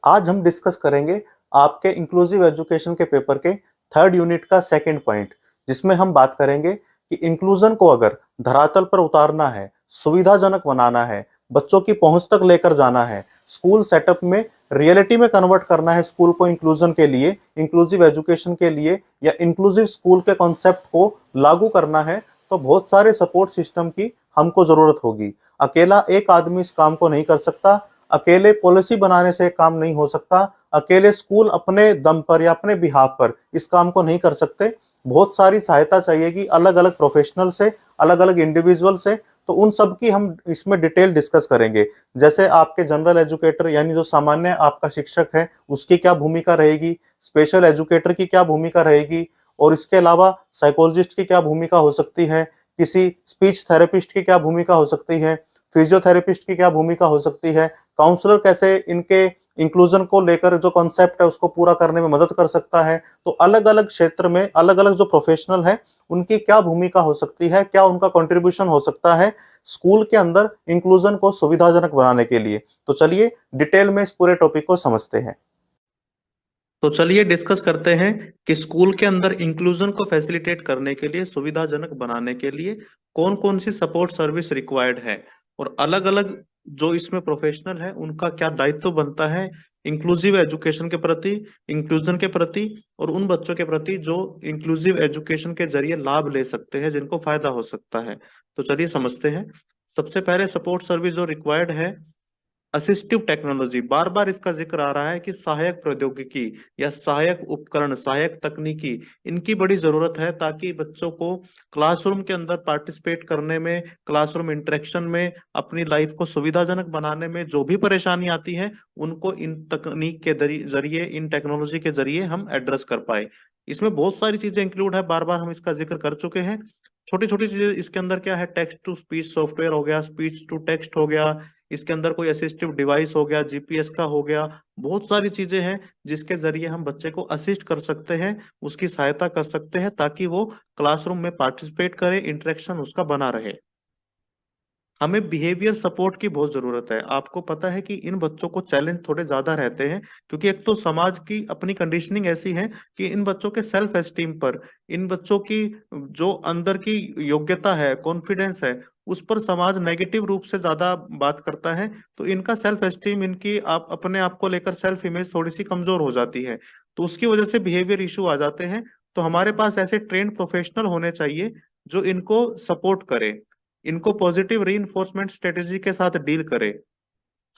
आज हम डिस्कस करेंगे आपके इंक्लूसिव एजुकेशन के पेपर के थर्ड यूनिट का सेकंड पॉइंट, जिसमें हम बात करेंगे कि इंक्लूजन को अगर धरातल पर उतारना है, सुविधाजनक बनाना है, बच्चों की पहुंच तक लेकर जाना है, स्कूल सेटअप में रियलिटी में कन्वर्ट करना है स्कूल को इंक्लूजन के लिए, इंक्लूसिव एजुकेशन के लिए, या इंक्लूसिव स्कूल के कॉन्सेप्ट को लागू करना है, तो बहुत सारे सपोर्ट सिस्टम की हमको जरूरत होगी। अकेला एक आदमी इस काम को नहीं कर सकता। अकेले पॉलिसी बनाने से काम नहीं हो सकता। अकेले स्कूल अपने दम पर या अपने बिहाफ पर इस काम को नहीं कर सकते। बहुत सारी सहायता चाहिएगी अलग अलग प्रोफेशनल से, अलग अलग इंडिविजुअल से। तो उन सब की हम इसमें डिटेल डिस्कस करेंगे। जैसे आपके जनरल एजुकेटर यानी जो सामान्य आपका शिक्षक है, उसकी क्या भूमिका रहेगी, स्पेशल एजुकेटर की क्या भूमिका रहेगी, और इसके अलावा साइकोलॉजिस्ट की क्या भूमिका हो सकती है, किसी स्पीच थेरेपिस्ट की क्या भूमिका हो सकती है, फिजियोथेरेपिस्ट की क्या भूमिका हो सकती है, काउंसलर कैसे इनके इंक्लूजन को लेकर जो कॉन्सेप्ट है उसको पूरा करने में मदद कर सकता है। तो अलग अलग क्षेत्र में अलग अलग जो प्रोफेशनल है उनकी क्या भूमिका हो सकती है, क्या उनका कंट्रीब्यूशन हो सकता है स्कूल के अंदर इंक्लूजन को सुविधाजनक बनाने के लिए। तो चलिए डिटेल में इस पूरे टॉपिक को समझते हैं। तो चलिए डिस्कस करते हैं कि स्कूल के अंदर इंक्लूजन को फैसिलिटेट करने के लिए, सुविधाजनक बनाने के लिए कौन कौन सी सपोर्ट सर्विस रिक्वायर्ड है, और अलग अलग जो इसमें प्रोफेशनल है उनका क्या दायित्व बनता है इंक्लूसिव एजुकेशन के प्रति, इंक्लूजन के प्रति, और उन बच्चों के प्रति जो इंक्लूसिव एजुकेशन के जरिए लाभ ले सकते हैं, जिनको फायदा हो सकता है। तो चलिए समझते हैं। सबसे पहले सपोर्ट सर्विस जो रिक्वायर्ड है, असिस्टिव टेक्नोलॉजी। बार बार इसका जिक्र आ रहा है कि सहायक प्रौद्योगिकी या सहायक उपकरण, सहायक तकनीकी, इनकी बड़ी जरूरत है ताकि बच्चों को क्लासरूम के अंदर पार्टिसिपेट करने में, क्लासरूम इंटरेक्शन में, अपनी लाइफ को सुविधाजनक बनाने में जो भी परेशानी आती है उनको इन तकनीक के जरिए, इन टेक्नोलॉजी के जरिए हम एड्रेस कर पाए। इसमें बहुत सारी चीजें इंक्लूड है, बार बार हम इसका जिक्र कर चुके हैं। छोटी छोटी चीजें इसके अंदर क्या है, टेक्स्ट टू स्पीच सॉफ्टवेयर हो गया, स्पीच टू टेक्स्ट हो गया, इसके अंदर कोई असिस्टिव डिवाइस हो गया, जीपीएस का हो गया। बहुत सारी चीजें हैं जिसके जरिए हम बच्चे को असिस्ट कर सकते हैं, उसकी सहायता कर सकते हैं ताकि वो क्लासरूम में पार्टिसिपेट करे, इंटरेक्शन उसका बना रहे। हमें बिहेवियर सपोर्ट की बहुत जरूरत है। आपको पता है कि इन बच्चों को चैलेंज थोड़े ज्यादा रहते हैं, क्योंकि एक तो समाज की अपनी कंडीशनिंग ऐसी है कि इन बच्चों के सेल्फ एस्टीम पर, इन बच्चों की जो अंदर की योग्यता है, कॉन्फिडेंस है, उस पर समाज नेगेटिव रूप से ज्यादा बात करता है। तो इनका सेल्फ एस्टीम, इनकी आप अपने आप को लेकर सेल्फ इमेज थोड़ी सी कमजोर हो जाती है। तो उसकी वजह से बिहेवियर इशू आ जाते हैं। तो हमारे पास ऐसे ट्रेंड प्रोफेशनल होने चाहिए जो इनको सपोर्ट करे, इनको पॉजिटिव रीइंफोर्समेंट स्ट्रेटेजी के साथ डील करे,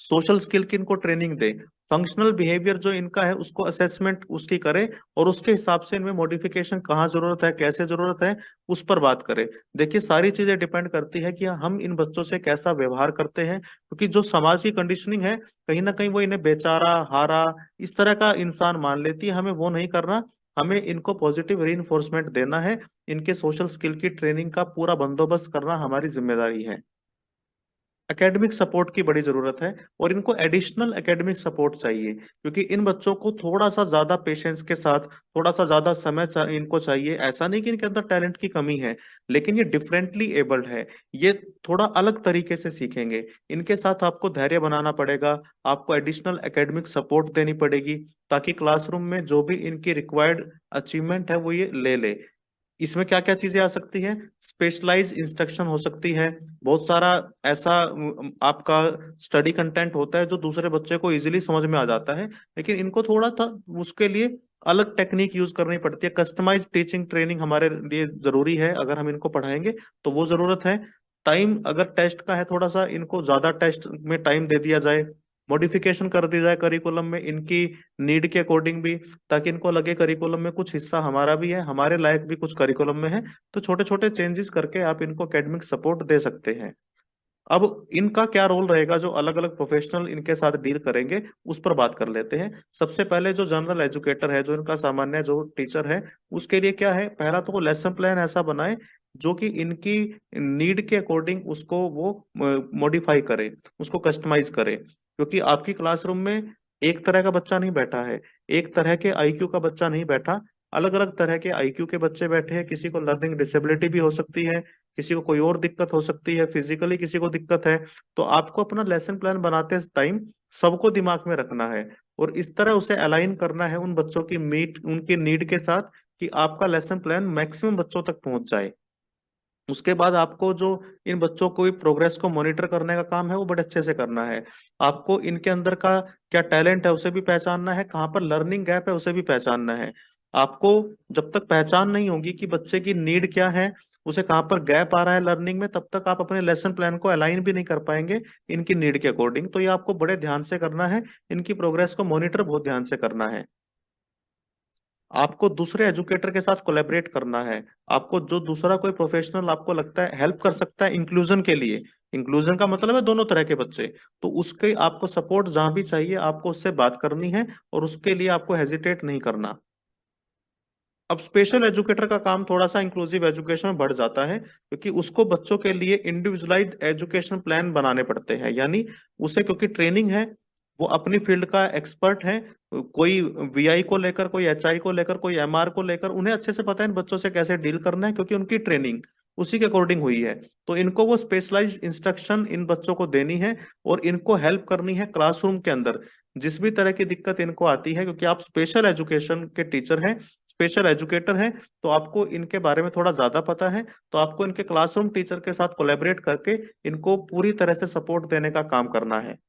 सोशल स्किल की इनको ट्रेनिंग दे, फंक्शनल बिहेवियर जो इनका है उसको असेसमेंट उसकी करे, और उसके हिसाब से इनमें मॉडिफिकेशन कहाँ जरूरत है, कैसे जरूरत है, उस पर बात करें। देखिए सारी चीजें डिपेंड करती है कि हम इन बच्चों से कैसा व्यवहार करते हैं, क्योंकि जो समाज की कंडीशनिंग है कहीं ना कहीं वो इन्हें बेचारा, हारा, इस तरह का इंसान मान लेती है। हमें वो नहीं करना। हमें इनको पॉजिटिव रीइंफोर्समेंट देना है, इनके सोशल स्किल की ट्रेनिंग का पूरा बंदोबस्त करना हमारी जिम्मेदारी है। एकेडमिक सपोर्ट की बड़ी जरूरत है, और इनको एडिशनल एकेडमिक सपोर्ट चाहिए, क्योंकि इन बच्चों को थोड़ा सा ज्यादा पेशेंस के साथ, थोड़ा सा ज्यादा समय इनको चाहिए। ऐसा नहीं कि इनके अंदर टैलेंट की कमी है, लेकिन ये डिफरेंटली एबल्ड है, ये थोड़ा अलग तरीके से सीखेंगे। इनके साथ आपको धैर्य बनाना पड़ेगा, आपको एडिशनल एकेडमिक सपोर्ट देनी पड़ेगी, ताकि क्लासरूम में जो भी इनकी रिक्वायर्ड अचीवमेंट है वो ये ले ले। इसमें क्या क्या चीजें आ सकती है, स्पेशलाइज इंस्ट्रक्शन हो सकती है। बहुत सारा ऐसा आपका स्टडी कंटेंट होता है जो दूसरे बच्चे को इजीली समझ में आ जाता है, लेकिन इनको थोड़ा था उसके लिए अलग टेक्निक यूज करनी पड़ती है। कस्टमाइज टीचिंग ट्रेनिंग हमारे लिए जरूरी है अगर हम इनको पढ़ाएंगे, तो वो जरूरत है। टाइम अगर टेस्ट का है, थोड़ा सा इनको ज्यादा टेस्ट में टाइम दे दिया जाए, मॉडिफिकेशन कर दी जाए करिकुलम में इनकी नीड के अकॉर्डिंग भी, ताकि इनको लगे करिकुलम में कुछ हिस्सा हमारा भी है, हमारे लायक भी कुछ करिकुलम में है। तो छोटे छोटे चेंजेस करके आप इनको एकेडमिक सपोर्ट दे सकते हैं। अब इनका क्या रोल रहेगा, जो अलग अलग प्रोफेशनल इनके साथ डील करेंगे उस पर बात कर लेते हैं। सबसे पहले जो जनरल एजुकेटर है, जो इनका सामान्य जो टीचर है, उसके लिए क्या है, पहला तो वो लेसन प्लान ऐसा बनाए जो कि इनकी नीड के अकॉर्डिंग उसको वो मॉडिफाई करे, उसको कस्टमाइज करे। क्योंकि आपकी क्लासरूम में एक तरह का बच्चा नहीं बैठा है, एक तरह के आईक्यू का बच्चा नहीं बैठा, अलग अलग तरह के आईक्यू के बच्चे बैठे हैं। किसी को लर्निंग डिसेबिलिटी भी हो सकती है, किसी को कोई और दिक्कत हो सकती है, फिजिकली किसी को दिक्कत है। तो आपको अपना लेसन प्लान बनाते टाइम सबको दिमाग में रखना है। और इस तरह उसे अलाइन करना है उन बच्चों की उनकी नीड के साथ कि आपका लेसन प्लान मैक्सिमम बच्चों तक पहुंच जाए। उसके बाद आपको जो इन बच्चों को प्रोग्रेस को मॉनिटर करने का काम है वो बड़े अच्छे से करना है। आपको इनके अंदर का क्या टैलेंट है उसे भी पहचानना है, कहाँ पर लर्निंग गैप है उसे भी पहचानना है। आपको जब तक पहचान नहीं होगी कि बच्चे की नीड क्या है, उसे कहाँ पर गैप आ रहा है लर्निंग में, तब तक आप अपने लेसन प्लान को अलाइन भी नहीं कर पाएंगे इनकी नीड के अकॉर्डिंग। तो ये आपको बड़े ध्यान से करना है, इनकी प्रोग्रेस को मॉनिटर बहुत ध्यान से करना है। आपको दूसरे एजुकेटर के साथ कोलैबोरेट करना है। आपको जो दूसरा कोई प्रोफेशनल आपको लगता है हेल्प कर सकता है इंक्लूजन के लिए, इंक्लूजन का मतलब है दोनों तरह के बच्चे, तो उसके आपको सपोर्ट जहां भी चाहिए आपको उससे बात करनी है, और उसके लिए आपको हेजिटेट नहीं करना। अब स्पेशल एजुकेटर का काम थोड़ा सा इंक्लूसिव एजुकेशन में बढ़ जाता है, क्योंकि उसको बच्चों के लिए इंडिविजुअलाइज्ड एजुकेशन प्लान बनाने पड़ते हैं। यानी उसे क्योंकि ट्रेनिंग है, वो अपनी फील्ड का एक्सपर्ट है, कोई वीआई को लेकर, कोई एचआई को लेकर, कोई एमआर को लेकर, उन्हें अच्छे से पता है इन बच्चों से कैसे डील करना है, क्योंकि उनकी ट्रेनिंग उसी के अकॉर्डिंग हुई है। तो इनको वो स्पेशलाइज्ड इंस्ट्रक्शन इन बच्चों को देनी है, और इनको हेल्प करनी है क्लासरूम के अंदर जिस भी तरह की दिक्कत इनको आती है, क्योंकि आप स्पेशल एजुकेशन के टीचर हैं, स्पेशल एजुकेटर हैं, तो आपको इनके बारे में थोड़ा ज्यादा पता है। तो आपको इनके क्लासरूम टीचर के साथ कोलैबोरेट करके इनको पूरी तरह से सपोर्ट देने का काम करना है।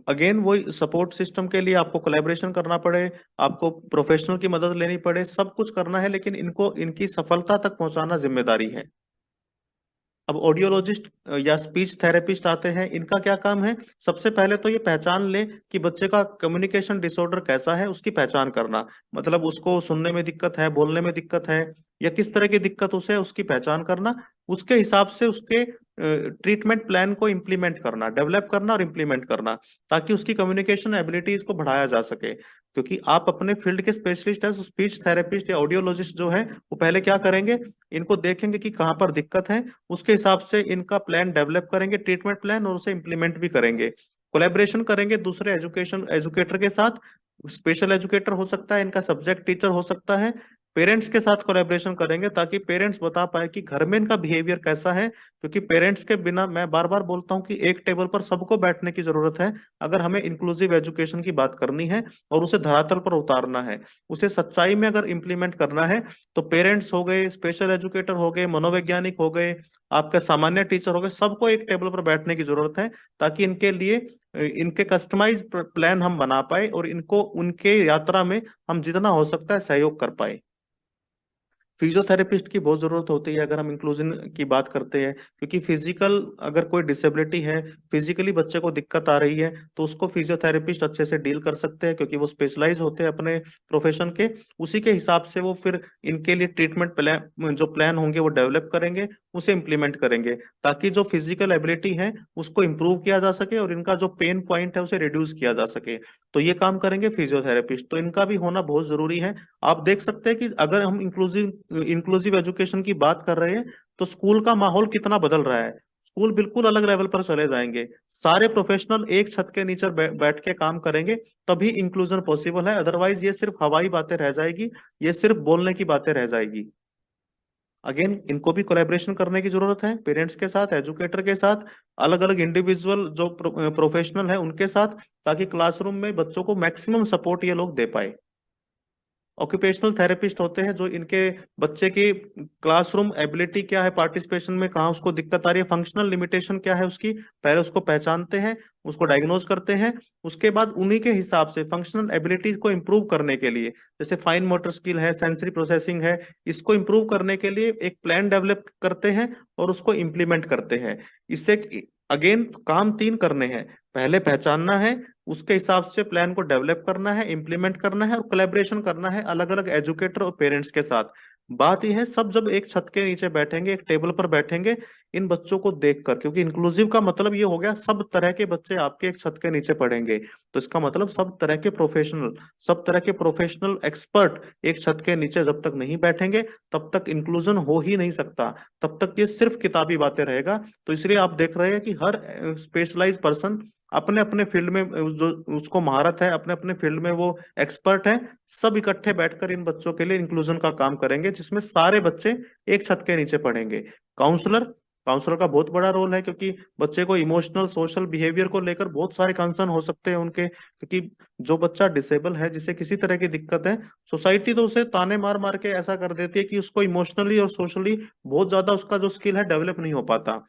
अगेन वही सपोर्ट सिस्टम के लिए आपको कोलैबोरेशन करना पड़े, आपको प्रोफेशनल की मदद लेनी पड़े, सब कुछ करना है, लेकिन इनको इनकी सफलता तक पहुंचाना जिम्मेदारी है। अब ऑडियोलॉजिस्ट या स्पीच थेरेपिस्ट आते हैं, इनका क्या काम है? सबसे पहले तो ये पहचान ले कि बच्चे का कम्युनिकेशन डिसऑर्डर कैसा है, उसकी पहचान करना। मतलब उसको सुनने में दिक्कत है, बोलने में दिक्कत है, या किस तरह की दिक्कत उसे है, उसकी पहचान करना। उसके हिसाब से उसके ट्रीटमेंट प्लान को इम्प्लीमेंट करना, डेवलप करना और इम्प्लीमेंट करना, ताकि उसकी कम्युनिकेशन एबिलिटीज को बढ़ाया जा सके। क्योंकि आप अपने फील्ड के स्पेशलिस्ट है, स्पीच थेरेपिस्ट या ऑडियोलॉजिस्ट जो है वो पहले क्या करेंगे, इनको देखेंगे कि कहाँ पर दिक्कत है, उसके हिसाब से इनका प्लान डेवलप करेंगे, ट्रीटमेंट प्लान, और उसे इम्प्लीमेंट भी करेंगे। कोलेबरेशन करेंगे दूसरे एजुकेटर के साथ। स्पेशल एजुकेटर हो सकता है, इनका सब्जेक्ट टीचर हो सकता है। पेरेंट्स के साथ कोलैबोरेशन करेंगे ताकि पेरेंट्स बता पाए कि घर में इनका बिहेवियर कैसा है, क्योंकि पेरेंट्स के बिना, मैं बार बार बोलता हूं कि एक टेबल पर सबको बैठने की जरूरत है अगर हमें इंक्लूसिव एजुकेशन की बात करनी है और उसे धरातल पर उतारना है, उसे सच्चाई में अगर इम्प्लीमेंट करना है। तो पेरेंट्स हो गए, स्पेशल एजुकेटर हो गए, मनोवैज्ञानिक हो गए, आपके सामान्य टीचर हो गए, सबको एक टेबल पर बैठने की जरूरत है, ताकि इनके लिए इनके कस्टमाइज प्लान हम बना पाए और इनको उनके यात्रा में हम जितना हो सकता है सहयोग कर पाए। फिजियोथेरेपिस्ट की बहुत जरूरत होती है अगर हम इंक्लूजन की बात करते हैं, क्योंकि फिजिकल अगर कोई डिसेबिलिटी है, फिजिकली बच्चे को दिक्कत आ रही है, तो उसको फिजियोथेरेपिस्ट अच्छे से डील कर सकते हैं, क्योंकि वो स्पेशलाइज होते हैं अपने प्रोफेशन के। उसी के हिसाब से वो फिर इनके लिए ट्रीटमेंट प्लान, जो प्लान होंगे वो डेवलप करेंगे, उसे इम्प्लीमेंट करेंगे, ताकि जो फिजिकल एबिलिटी है उसको इम्प्रूव किया जा सके और इनका जो पेन पॉइंट है उसे रिड्यूस किया जा सके। तो ये काम करेंगे फिजियोथेरेपिस्ट, तो इनका भी होना बहुत जरूरी है। आप देख सकते हैं कि अगर हम इंक्लूसिव इंक्लूसिव एजुकेशन की बात कर रहे हैं, तो स्कूल का माहौल कितना बदल रहा है। स्कूल बिल्कुल अलग लेवल पर चले जाएंगे, सारे प्रोफेशनल एक छत के नीचे बैठ के काम करेंगे, तभी इंक्लूजन पॉसिबल है। अदरवाइज ये सिर्फ हवाई बातें रह जाएगी, ये सिर्फ बोलने की बातें रह जाएगी। अगेन इनको भी कोलैबोरेशन करने की जरूरत है, पेरेंट्स के साथ, एजुकेटर के साथ, अलग अलग इंडिविजुअल जो प्रोफेशनल है उनके साथ, ताकि क्लासरूम में बच्चों को मैक्सिमम सपोर्ट ये लोग दे पाए। ऑक्यूपेशनल थेरेपिस्ट होते हैं जो इनके बच्चे की क्लासरूम एबिलिटी क्या है, पार्टिसिपेशन में कहाँ उसको दिक्कत आ रही है, फंक्शनल लिमिटेशन क्या है उसकी, पहले उसको पहचानते हैं, उसको डायग्नोज करते हैं। उसके बाद उन्हीं के हिसाब से फंक्शनल एबिलिटीज को इम्प्रूव करने के लिए, जैसे फाइन मोटर स्किल है, सेंसरी प्रोसेसिंग है, इसको इम्प्रूव करने के लिए एक प्लान डेवलप करते हैं और उसको इम्प्लीमेंट करते हैं। इससे अगेन काम तीन करने हैं, पहले पहचानना है, उसके हिसाब से प्लान को डेवलप करना है, इंप्लीमेंट करना है, और कोलैबोरेशन करना है अलग अलग एजुकेटर और पेरेंट्स के साथ। बात यह है, सब जब एक छत के नीचे बैठेंगे, एक टेबल पर बैठेंगे, इन बच्चों को देखकर, क्योंकि इंक्लूसिव का मतलब ये हो गया सब तरह के बच्चे आपके एक छत के नीचे पढ़ेंगे, तो इसका मतलब सब तरह के प्रोफेशनल एक्सपर्ट एक छत के नीचे जब तक नहीं बैठेंगे, तब तक इंक्लूजन हो ही नहीं सकता, तब तक ये सिर्फ किताबी बातें रहेगा। तो इसलिए आप देख रहे हैं कि हर स्पेशलाइज पर्सन अपने अपने फील्ड में जो उसको महारत है, अपने अपने फील्ड में वो एक्सपर्ट है, सब इकट्ठे बैठकर इन बच्चों के लिए इंक्लूजन का काम करेंगे, जिसमें सारे बच्चे एक छत के नीचे पढ़ेंगे। काउंसलर काउंसलर का बहुत बड़ा रोल है, क्योंकि बच्चे को इमोशनल सोशल बिहेवियर को लेकर बहुत सारे कंसर्न हो सकते हैं उनके, क्योंकि जो बच्चा डिसेबल है, जिसे किसी तरह की दिक्कत है, सोसाइटी तो उसे ताने मार मार के ऐसा कर देती है कि उसको इमोशनली और सोशली बहुत ज्यादा उसका जो स्किल है डेवलप नहीं हो पाता।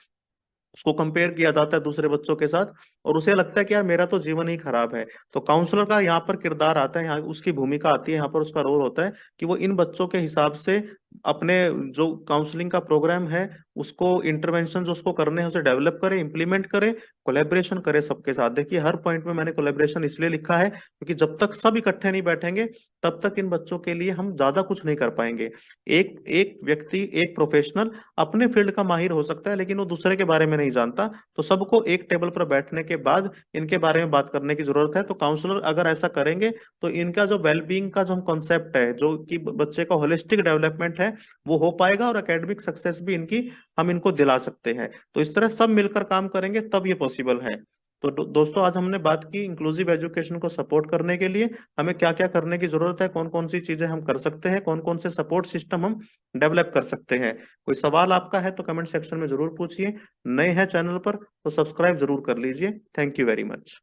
उसको कंपेयर किया जाता है दूसरे बच्चों के साथ, और उसे लगता है कि यार मेरा तो जीवन ही खराब है। तो काउंसलर का यहाँ पर किरदार आता है, यहाँ उसकी भूमिका आती है, यहाँ पर उसका रोल होता है कि वो इन बच्चों के हिसाब से अपने जो काउंसलिंग का प्रोग्राम है उसको, इंटरवेंशन जो उसको करने हैं उसे डेवलप करे, इंप्लीमेंट करे, कोलेब्रेशन करे सबके साथ। देखिए हर पॉइंट में मैंने कोलेब्रेशन इसलिए लिखा है क्योंकि जब तक सब इकट्ठे नहीं बैठेंगे तब तक इन बच्चों के लिए हम ज्यादा कुछ नहीं कर पाएंगे। एक एक व्यक्ति, एक प्रोफेशनल अपने फील्ड का माहिर हो सकता है, लेकिन वो दूसरे के बारे में नहीं जानता। तो सबको एक टेबल पर बैठने के बाद इनके बारे में बात करने की जरूरत है। तो काउंसलर अगर ऐसा करेंगे तो इनका जो वेलबींग का जो हम कॉन्सेप्ट है, जो कि बच्चे का होलिस्टिक डेवलपमेंट है, वो हो पाएगा, और एकेडमिक सक्सेस भी इनकी हम इनको दिला सकते हैं। तो इस तरह सब मिलकर काम करेंगे तब ये पॉसिबल है। तो दोस्तों, आज हमने बात की इंक्लूसिव एजुकेशन को सपोर्ट करने के लिए हमें क्या क्या करने की जरूरत है, कौन कौन सी चीजें हम कर सकते हैं, कौन कौन से सपोर्ट सिस्टम हम डेवलप कर सकते हैं। कोई सवाल आपका है तो कमेंट सेक्शन में जरूर पूछिए। नए हैं चैनल पर तो सब्सक्राइब जरूर कर लीजिए। Thank you very much.